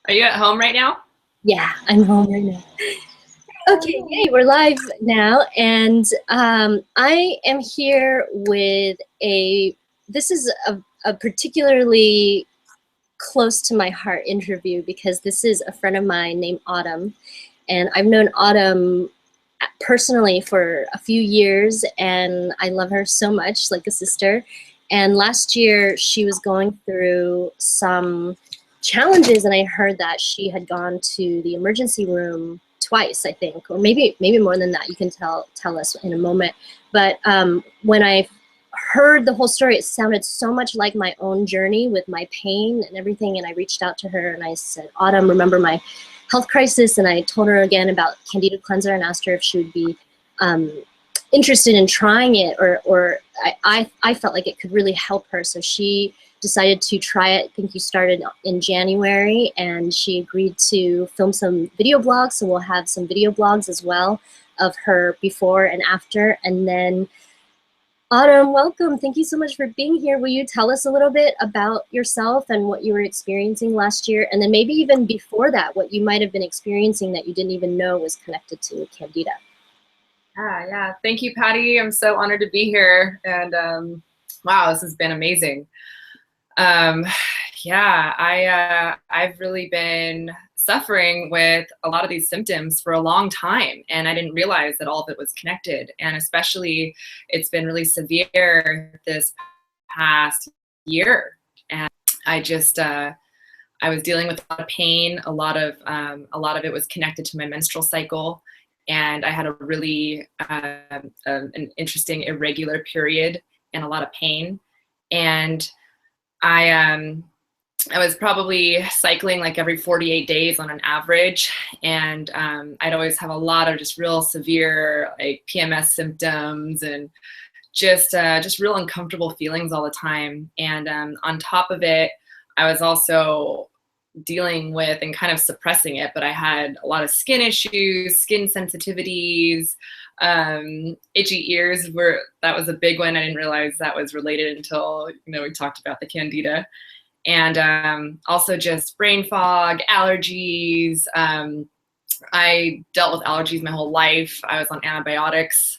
Are you at home right now? Yeah, I'm home right now. Okay, yay, we're live now, and I am here with this is a particularly close to my heart interview because this is a friend of mine named Autumn, and I've known Autumn personally for a few years, and I love her so much, like a sister. And last year she was going through some challenges, and I heard that she had gone to the emergency room twice, I think, or maybe more than that. You can tell us in a moment. But when I heard the whole story, it sounded so much like my own journey with my pain and everything. And I reached out to her and I said, Autumn, remember my health crisis? And I told her again about Candida Cleanser and asked her if she would be interested in trying it, or I felt like it could really help her. So she decided to try it. I think you started in January, and she agreed to film some video blogs. So we'll have some video blogs as well of her before and after. And then Autumn, welcome. Thank you so much for being here. Will you tell us a little bit about yourself and what you were experiencing last year? And then maybe even before that, what you might have been experiencing that you didn't even know was connected to Candida. Yeah. Thank you, Patty. I'm so honored to be here. And wow, this has been amazing. I've really been suffering with a lot of these symptoms for a long time, and I didn't realize that all of it was connected. And especially, it's been really severe this past year. And I just, I was dealing with a lot of pain. A lot of it was connected to my menstrual cycle. And I had a really an interesting irregular period and a lot of pain. And I was probably cycling like every 48 days on an average. And I'd always have a lot of just real severe like PMS symptoms and just real uncomfortable feelings all the time. And on top of it, I was also dealing with and kind of suppressing it, but I had a lot of skin issues, skin sensitivities, itchy ears that was a big one. I didn't realize that was related until, we talked about the Candida. And also just brain fog, allergies. I dealt with allergies my whole life. I was on antibiotics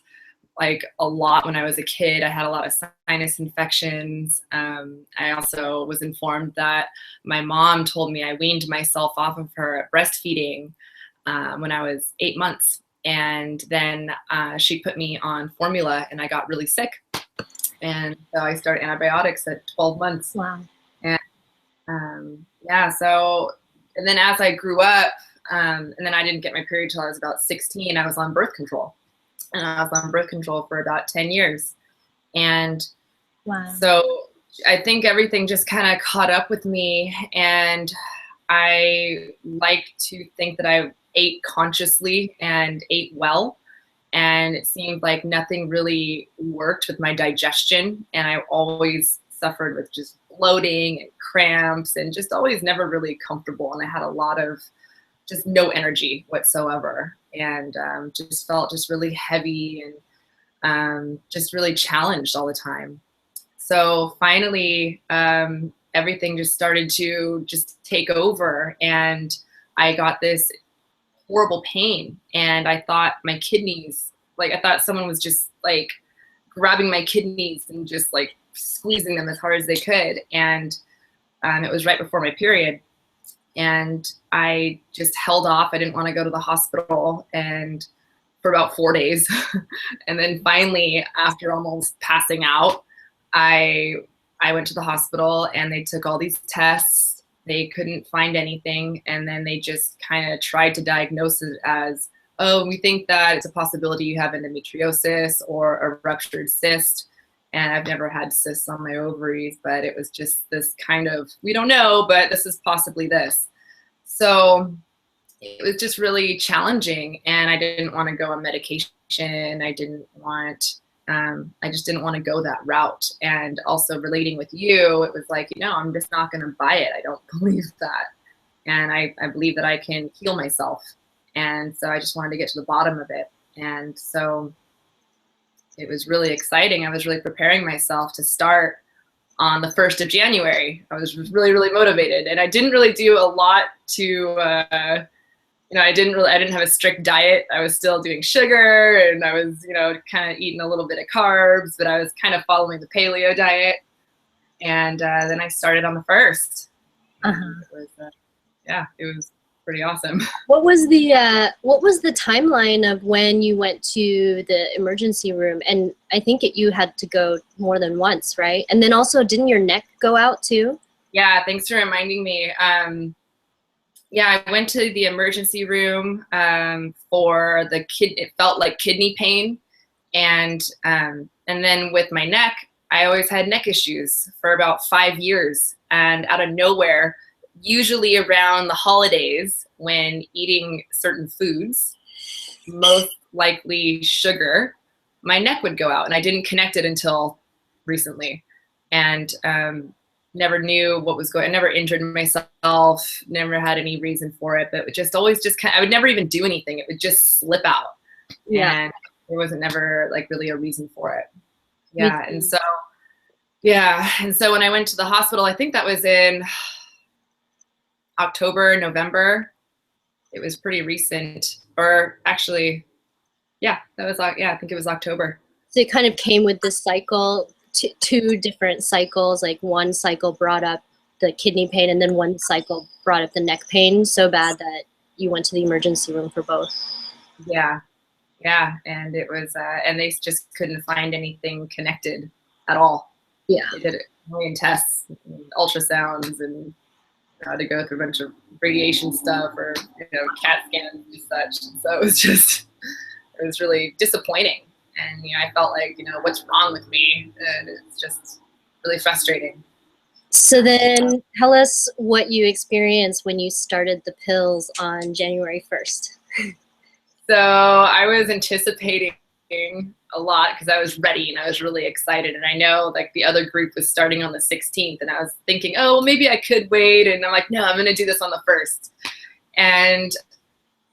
like a lot when I was a kid. I had a lot of sinus infections. I also was informed that my mom told me I weaned myself off of her at breastfeeding when I was 8 months. And then she put me on formula and I got really sick. And so I started antibiotics at 12 months. Wow. And and then as I grew up, and then I didn't get my period till I was about 16, I was on birth control. And I was on birth control for about 10 years. And wow. So I think everything just kind of caught up with me. And I like to think that I ate consciously and ate well. And it seemed like nothing really worked with my digestion. And I always suffered with just bloating and cramps and just always never really comfortable. And I had a lot of just no energy whatsoever, and just felt just really heavy and just really challenged all the time. So finally, everything just started to just take over, and I got this horrible pain, and I thought my kidneys, I thought someone was just like grabbing my kidneys and just like squeezing them as hard as they could. And it was right before my period. And I just held off. I didn't want to go to the hospital, and for about 4 days. And then finally, after almost passing out, I went to the hospital and they took all these tests. They couldn't find anything. And then they just kind of tried to diagnose it as, oh, we think that it's a possibility you have endometriosis or a ruptured cyst. And I've never had cysts on my ovaries, but it was just this kind of, we don't know, but this is possibly this. So it was just really challenging, and I didn't want to go on medication. I just didn't want to go that route. And also relating with you, it was like, I'm just not going to buy it. I don't believe that. And I believe that I can heal myself. And so I just wanted to get to the bottom of it. And so it was really exciting. I was really preparing myself to start on the 1st of January. I was really, really motivated, and I didn't really do a lot to, you know, I didn't have a strict diet. I was still doing sugar, and I was, you know, kind of eating a little bit of carbs, but I was kind of following the paleo diet. And then I started on the 1st. It was, yeah, it was pretty awesome. What was the timeline of when you went to the emergency room? And I think you had to go more than once, right? And then also, didn't your neck go out too? Yeah, thanks for reminding me. Yeah, I went to the emergency room for the it felt like kidney pain, and then with my neck, I always had neck issues for about 5 years, and out of nowhere, usually around the holidays when eating certain foods, most likely sugar, my neck would go out, and I didn't connect it until recently, and never knew what was going on. I never injured myself, never had any reason for it, but it just always just kind of, I would never even do anything. It would just slip out. Yeah. And there wasn't never like really a reason for it. Yeah. And so, yeah. And so when I went to the hospital, I think that was in October, November. It was pretty recent, or actually, yeah, that was, yeah, I think it was October. So it kind of came with this cycle, two different cycles, like one cycle brought up the kidney pain and then one cycle brought up the neck pain so bad that you went to the emergency room for both. Yeah. Yeah. And it was, and they just couldn't find anything connected at all. Yeah. They did a million tests, and ultrasounds, and had to go through a bunch of radiation stuff, or, you know, CAT scans and such. So it was just, it was really disappointing. And, you know, I felt like, you know, what's wrong with me? And it's just really frustrating. So then tell us what you experienced when you started the pills on January 1st. So I was anticipating a lot because I was ready and I was really excited. And I know like the other group was starting on the 16th, and I was thinking, oh, well, maybe I could wait. And I'm like, no, I'm going to do this on the 1st. And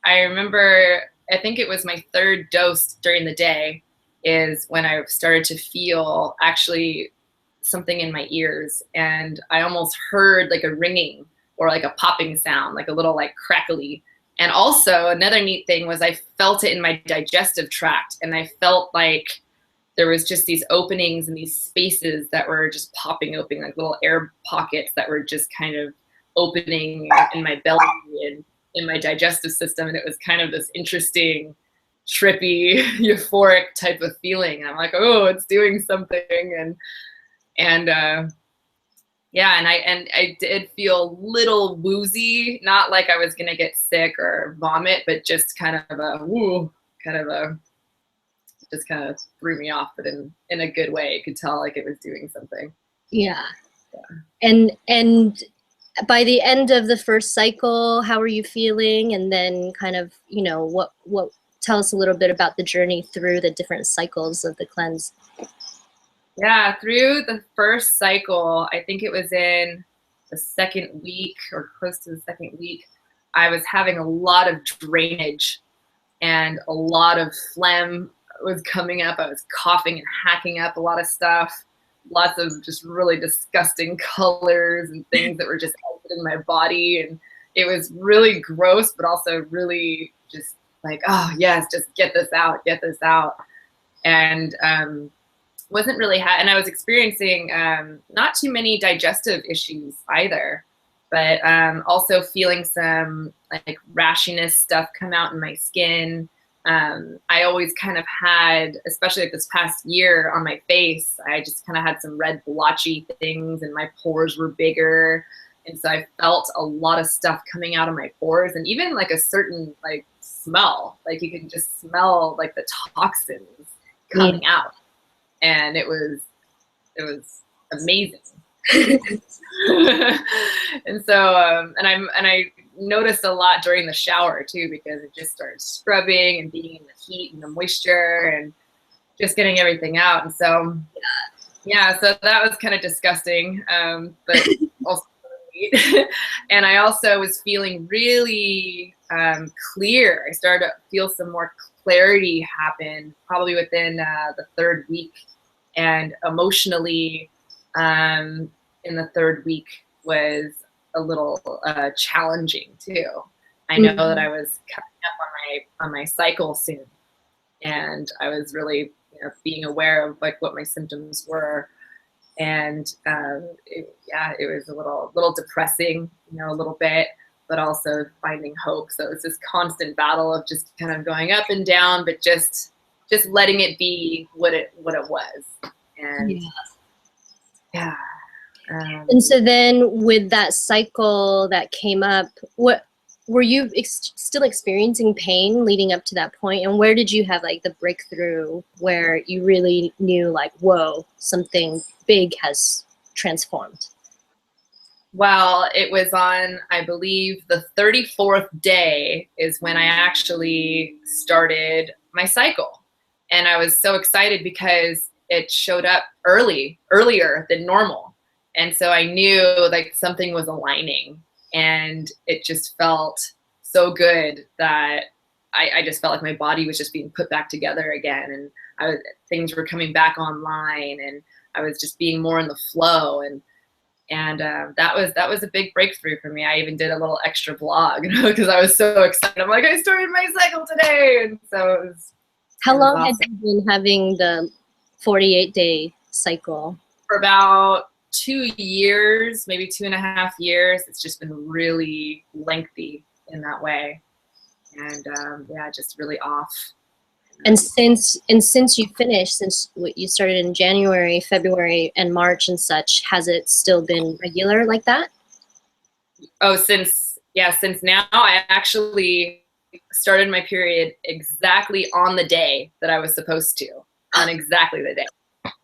I remember, I think it was my 3rd dose during the day is when I started to feel actually something in my ears, and I almost heard like a ringing or like a popping sound, like a little like crackly. And also another neat thing was I felt it in my digestive tract, and I felt like there was just these openings and these spaces that were just popping open, like little air pockets that were just kind of opening in my belly and in my digestive system. And it was kind of this interesting, trippy, euphoric type of feeling. And I'm like, oh, it's doing something. And yeah, and I did feel a little woozy, not like I was gonna get sick or vomit, but just kind of a woo, just kind of threw me off, but in a good way. You could tell like it was doing something. Yeah. And by the end of the 1st cycle, how are you feeling? And then kind of, you know, what tell us a little bit about the journey through the different cycles of the cleanse. Yeah, through the 1st cycle, I think it was in the 2nd week or close to the 2nd week, I was having a lot of drainage and a lot of phlegm was coming up. I was coughing and hacking up a lot of stuff, lots of just really disgusting colors and things that were just in my body. And it was really gross, but also really just like, oh yes, just get this out. And wasn't really and I was experiencing not too many digestive issues either, but also feeling some like rashiness stuff come out in my skin. I always kind of had, especially like this past year on my face, I just kind of had some red blotchy things, and my pores were bigger. And so I felt a lot of stuff coming out of my pores, and even like a certain like smell, like you can just smell like the toxins coming out. And it was amazing. And so, and I noticed a lot during the shower too, because it just started scrubbing and being in the heat and the moisture and just getting everything out. And so, yeah, so that was kind of disgusting, but also neat. And I also was feeling really clear. I started to feel some more clarity happen probably within the 3rd week. And emotionally, in the third week was a little challenging too. I know that I was coming up on my cycle soon, and I was really, you know, being aware of like what my symptoms were, and it was a little depressing, you know, a little bit, but also finding hope. So it's this constant battle of just kind of going up and down, but just letting it be what it was, and yeah. And so then with that cycle that came up, what were you still experiencing pain leading up to that point? And where did you have like the breakthrough where you really knew like, whoa, something big has transformed? Well, it was on, I believe, the 34th day is when I actually started my cycle. And I was so excited because it showed up earlier than normal. And so I knew like something was aligning, and it just felt so good that I just felt like my body was just being put back together again, and things were coming back online, and I was just being more in the flow, and that was a big breakthrough for me. I even did a little extra vlog, you know, because I was so excited. I'm like, I started my cycle today, and so it was. How long awesome. had you been having the 48-day cycle? For about 2 years, maybe 2.5 years. It's just been really lengthy in that way, and just really off. And since you finished, since you started in January, February, and March and such, has it still been regular like that? Oh, since now I actually started my period exactly on the day that I was supposed to, on exactly the day.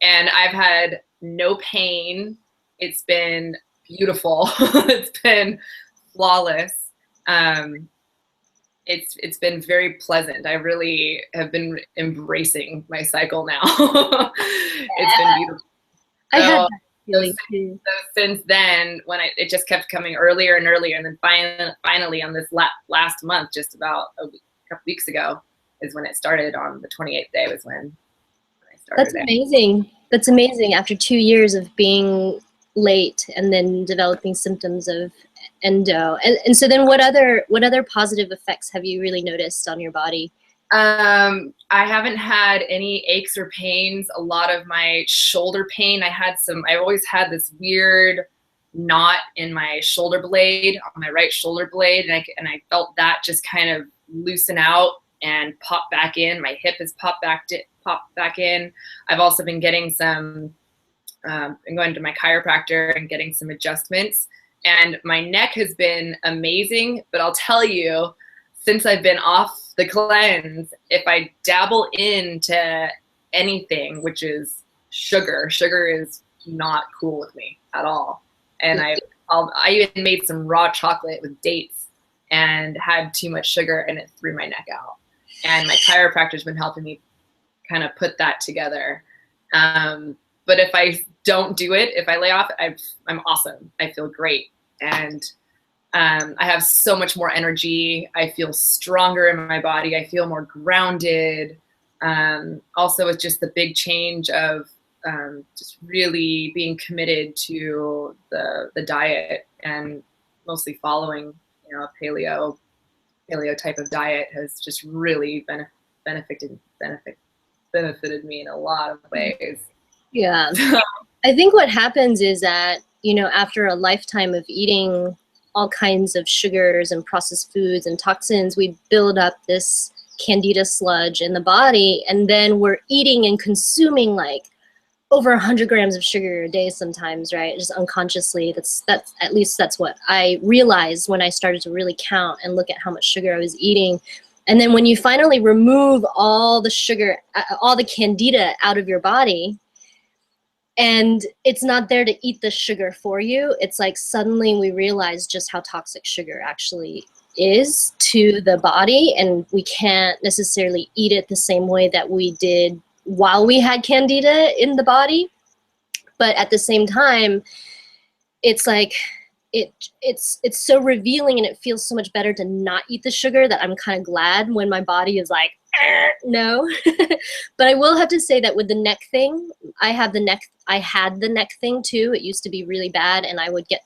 And I've had no pain. It's been beautiful. It's been flawless. It's been very pleasant. I really have been embracing my cycle now. It's been beautiful. I had that feeling too. So since then, when it just kept coming earlier and earlier, and then finally on this last month, just about a couple weeks ago, is when it started. On the 28th day was when I started. That's amazing. That's amazing. After 2 years of being late and then developing symptoms of endo, and so then what other positive effects have you really noticed on your body? I haven't had any aches or pains. A lot of my shoulder pain, I always had this weird knot in my shoulder blade, on my right shoulder blade, and I felt that just kind of loosen out and pop back in. My hip has popped back in. I've also been getting some, been going to my chiropractor and getting some adjustments, and my neck has been amazing. But I'll tell you, since I've been off the cleanse, if I dabble into anything, which is sugar is not cool with me at all. And I even made some raw chocolate with dates and had too much sugar, and it threw my neck out. And my chiropractor's been helping me kind of put that together. But if I don't do it, if I lay off, I'm awesome. I feel great. And I have so much more energy. I feel stronger in my body. I feel more grounded. Also, it's just the big change of just really being committed to the diet, and mostly following, you know, a paleo type of diet has just really benefited me in a lot of ways. Yeah. I think what happens is that, you know, after a lifetime of eating all kinds of sugars and processed foods and toxins, we build up this candida sludge in the body, and then we're eating and consuming like over 100 grams of sugar a day sometimes, right? Just unconsciously. That's at least that's what I realized when I started to really count and look at how much sugar I was eating. And then when you finally remove all the sugar, all the candida out of your body, and it's not there to eat the sugar for you, it's like suddenly we realize just how toxic sugar actually is to the body, and we can't necessarily eat it the same way that we did while we had candida in the body. But at the same time, it's like it's so revealing, and it feels so much better to not eat the sugar that I'm kind of glad when my body is like, No. But I will have to say that with the neck thing, I had the neck thing too. It used to be really bad, and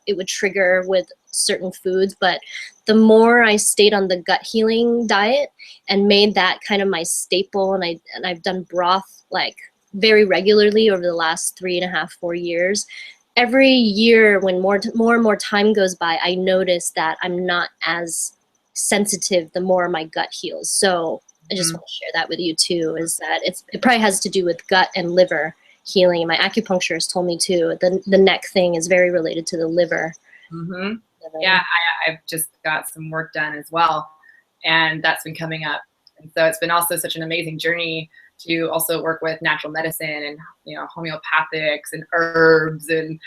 it would trigger with certain foods. But the more I stayed on the gut healing diet and made that kind of my staple, and I've done broth like very regularly over the last 3.5, 4 years. Every year, when more and more time goes by, I notice that I'm not as sensitive the more my gut heals. So I just want to share that with you too, is that it probably has to do with gut and liver healing. My acupuncturist told me too, the neck thing is very related to the liver. Mm-hmm. Yeah, I've just got some work done as well, and that's been coming up. And so it's been also such an amazing journey to also work with natural medicine and, homeopathics and herbs, and,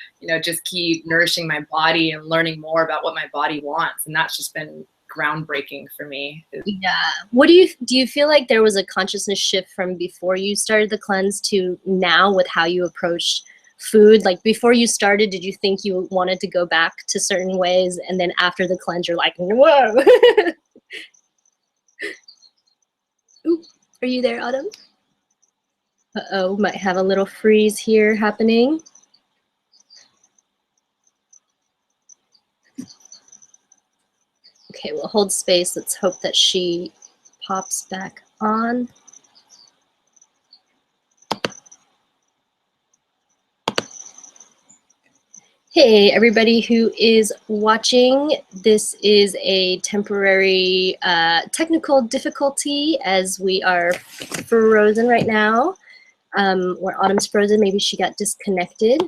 just keep nourishing my body and learning more about what my body wants. And that's just been groundbreaking for me. Yeah. What do you feel like there was a consciousness shift from before you started the cleanse to now with how you approach food? Like before you started, did you think you wanted to go back to certain ways, and then after the cleanse you're like, whoa? Ooh, are you there, Autumn? Uh-oh, might have a little freeze here happening. Okay, we'll hold space. Let's hope that she pops back on. Hey, everybody who is watching. This is a temporary technical difficulty as we are frozen right now. Where Autumn's frozen, maybe she got disconnected.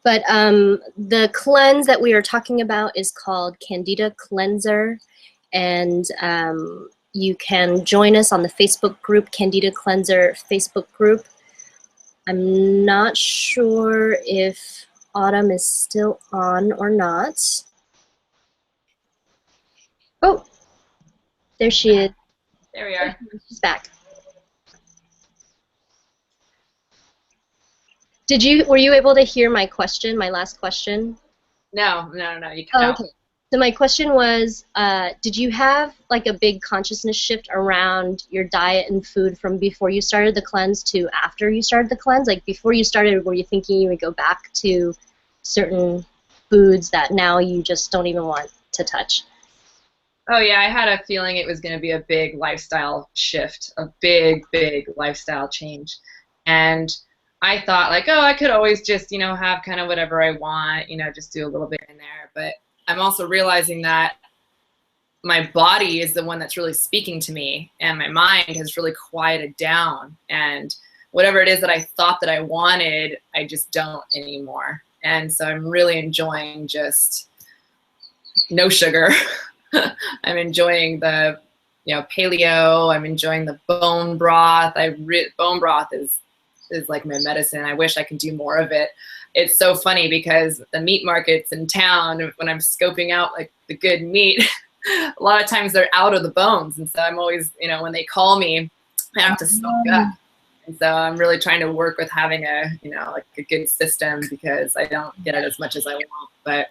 But the cleanse that we are talking about is called Candida Cleanser, and you can join us on the Facebook group, Candida Cleanser Facebook group. I'm not sure if Autumn is still on or not. Oh, there she is. There we are. She's back. Were you able to hear my question, my last question? No, you cut out. Okay. So my question was, did you have like a big consciousness shift around your diet and food from before you started the cleanse to after you started the cleanse? Like before you started, were you thinking you would go back to certain foods that now you just don't even want to touch? Oh yeah, I had a feeling it was going to be a big lifestyle shift, a big lifestyle change. And I thought like, oh, I could always just, have kind of whatever I want, just do a little bit in there. But I'm also realizing that my body is the one that's really speaking to me, and my mind has really quieted down. And whatever it is that I thought that I wanted, I just don't anymore. And so I'm really enjoying just no sugar. I'm enjoying the, paleo. I'm enjoying the bone broth. Bone broth is like my medicine. I wish I could do more of it. It's so funny because the meat markets in town, when I'm scoping out like the good meat, a lot of times they're out of the bones. And so I'm always, when they call me, I have to stock up. And so I'm really trying to work with having a, like a good system, because I don't get it as much as I want. But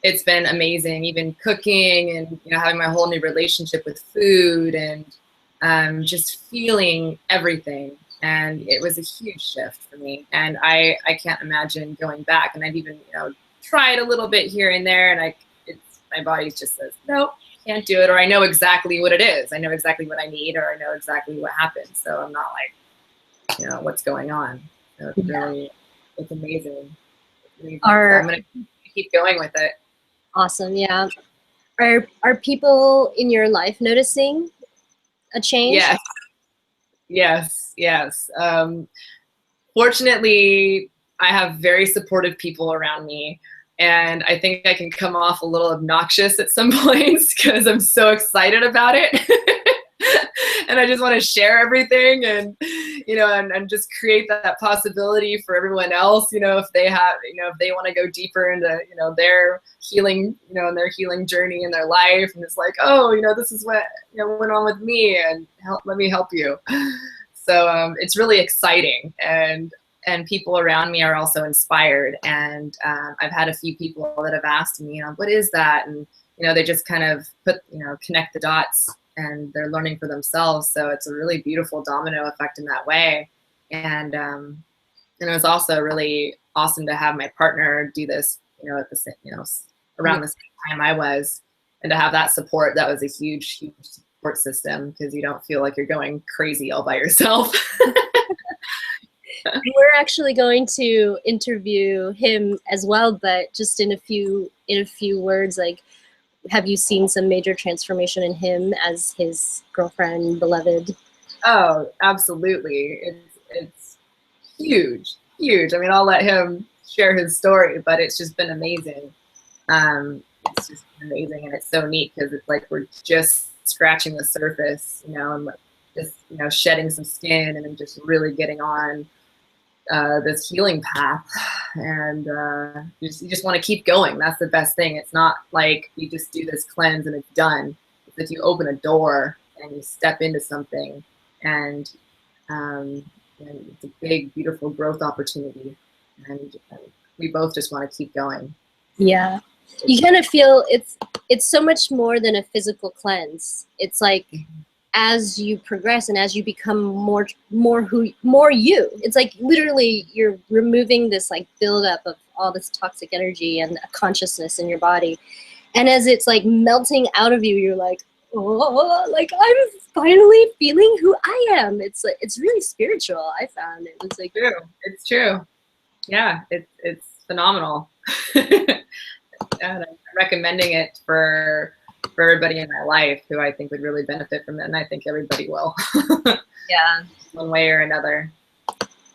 it's been amazing, even cooking and, having my whole new relationship with food, and just feeling everything. And it was a huge shift for me, and I can't imagine going back. And I've even tried a little bit here and there, and my body just says nope, can't do it, or I know exactly what it is. I know exactly what I need, or I know exactly what happened. So I'm not like what's going on. So it's really, it's amazing. It's amazing. So I'm gonna keep going with it. Awesome. Yeah. Are people in your life noticing a change? Yes. Fortunately, I have very supportive people around me, and I think I can come off a little obnoxious at some points because I'm so excited about it. And I just want to share everything, and and just create that possibility for everyone else, if they have, if they want to go deeper into their healing, and their healing journey in their life, and it's like, oh, this is what went on with me, and let me help you. So it's really exciting, and people around me are also inspired. And I've had a few people that have asked me, what is that? And they just kind of connect the dots. and they're learning for themselves. So it's a really beautiful domino effect in that way. And it was also really awesome to have my partner do this, at the same, around the same time I was, and to have that support. That was a huge, huge support system, because you don't feel like you're going crazy all by yourself. We're actually going to interview him as well, but just in a few words, like, have you seen some major transformation in him as his girlfriend, beloved? Oh, absolutely. It's huge, huge. I mean, I'll let him share his story, but it's just been amazing. It's just amazing, and it's so neat, because it's like we're just scratching the surface, and like just shedding some skin, and then just really getting on this healing path. And you just want to keep going. That's the best thing. It's not like you just do this cleanse and it's done. It's like you open a door and you step into something, and it's a big, beautiful growth opportunity, and we both just want to keep going. Yeah, you kind of feel it's so much more than a physical cleanse. It's like, as you progress and as you become more you, it's like literally you're removing this like buildup of all this toxic energy and consciousness in your body, and as it's like melting out of you, you're like, oh, like I'm finally feeling who I am. It's like, it's really spiritual. I found it was like it's true. Yeah, it's phenomenal. And I'm recommending it for everybody in my life who I think would really benefit from it, and I think everybody will. Yeah, one way or another.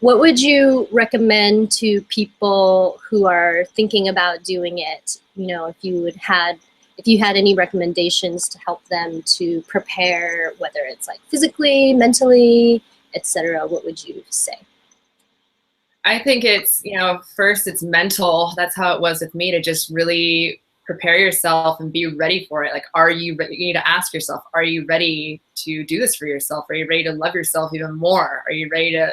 What would you recommend to people who are thinking about doing it? If you had any recommendations to help them to prepare, whether it's like physically, mentally, etc., what would you say? I think it's, first it's mental. That's how it was with me, to just really prepare yourself and be ready for it. Like, are you ready? You need to ask yourself, are you ready to do this for yourself? Are you ready to love yourself even more? Are you ready to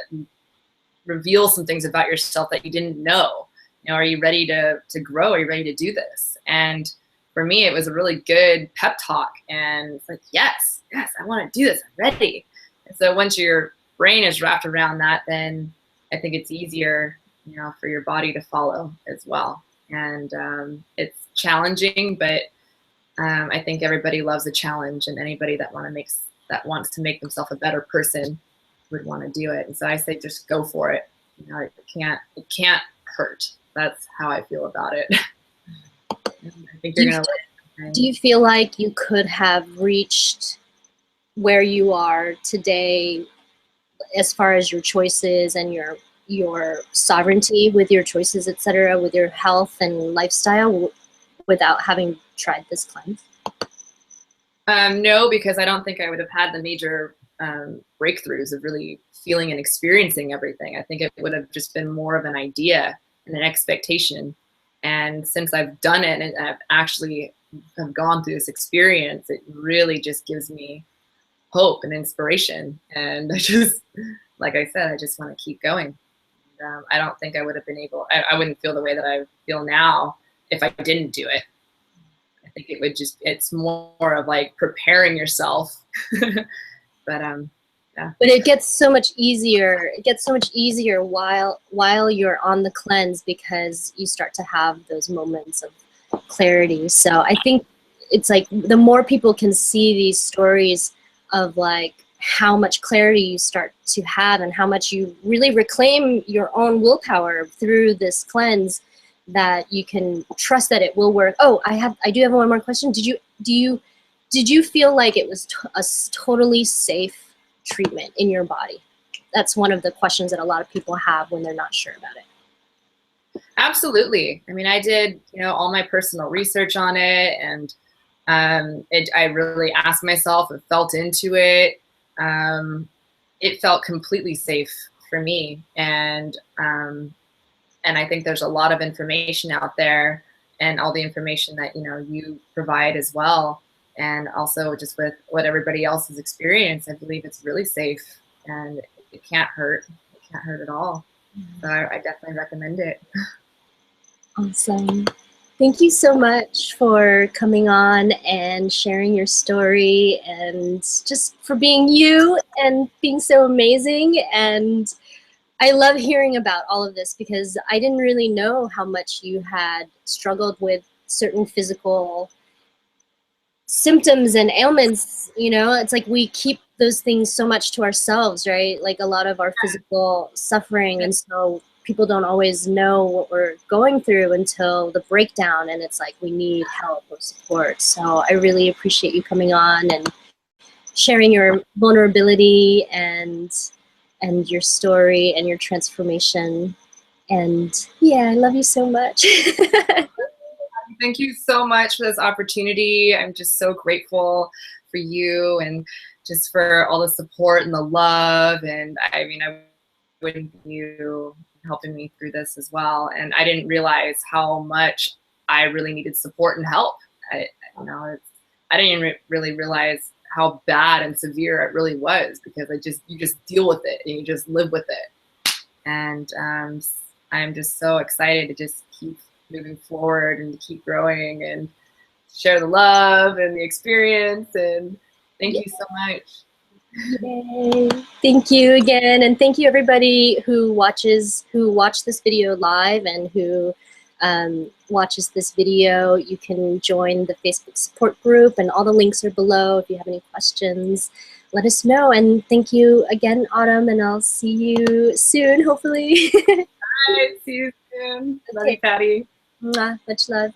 reveal some things about yourself that you didn't know? Are you ready to grow? Are you ready to do this? And for me, it was a really good pep talk. And it's like, yes, I want to do this. I'm ready. And so once your brain is wrapped around that, then I think it's easier, for your body to follow as well. And it's challenging, but I think everybody loves a challenge, and anybody that wants to make themselves a better person would want to do it. And so I say, just go for it. It can't hurt. That's how I feel about it. I think you're gonna. Do you feel like you could have reached where you are today, as far as your choices and your sovereignty with your choices, etc., with your health and lifestyle, without having tried this cleanse? No, because I don't think I would have had the major breakthroughs of really feeling and experiencing everything. I think it would have just been more of an idea and an expectation. And since I've done it and I've actually have gone through this experience, it really just gives me hope and inspiration. And I just, like I said, I just want to keep going. I don't think I would have been able, I wouldn't feel the way that I feel now if I didn't do it. I think it would just, it's more of like preparing yourself. But yeah. But it gets so much easier. It gets so much easier while you're on the cleanse, because you start to have those moments of clarity. So I think it's like the more people can see these stories of like how much clarity you start to have and how much you really reclaim your own willpower through this cleanse, that you can trust that it will work. Oh, I do have one more question. Did you feel like it was a totally safe treatment in your body? That's one of the questions that a lot of people have when they're not sure about it. Absolutely. I mean, I did, all my personal research on it, and I really asked myself and felt into it. It felt completely safe for me. And I think there's a lot of information out there, and all the information that, you provide as well. And also just with what everybody else has experienced, I believe it's really safe, and it can't hurt. It can't hurt at all. So I definitely recommend it. Awesome. Thank you so much for coming on and sharing your story, and just for being you and being so amazing. And I love hearing about all of this because I didn't really know how much you had struggled with certain physical symptoms and ailments. You know, it's like we keep those things so much to ourselves, right? Like a lot of our physical suffering, and so people don't always know what we're going through until the breakdown, and it's like we need help or support. So I really appreciate you coming on and sharing your vulnerability and your story and your transformation. And yeah, I love you so much. Thank you so much for this opportunity. I'm just so grateful for you and just for all the support and the love. And I mean, I wouldn't you helping me through this as well. And I didn't realize how much I really needed support and help. I didn't even really realize how bad and severe it really was, because you just deal with it and you just live with it. And I'm just so excited to just keep moving forward and to keep growing and share the love and the experience. And thank you so much. Yay. Thank you again, and thank you everybody who watched this video live and who watches this video. You can join the Facebook support group, and all the links are below. If you have any questions, let us know. And thank you again, Autumn, and I'll see you soon, hopefully. All right, see you soon. Love you, Patty. Mwah. Much love.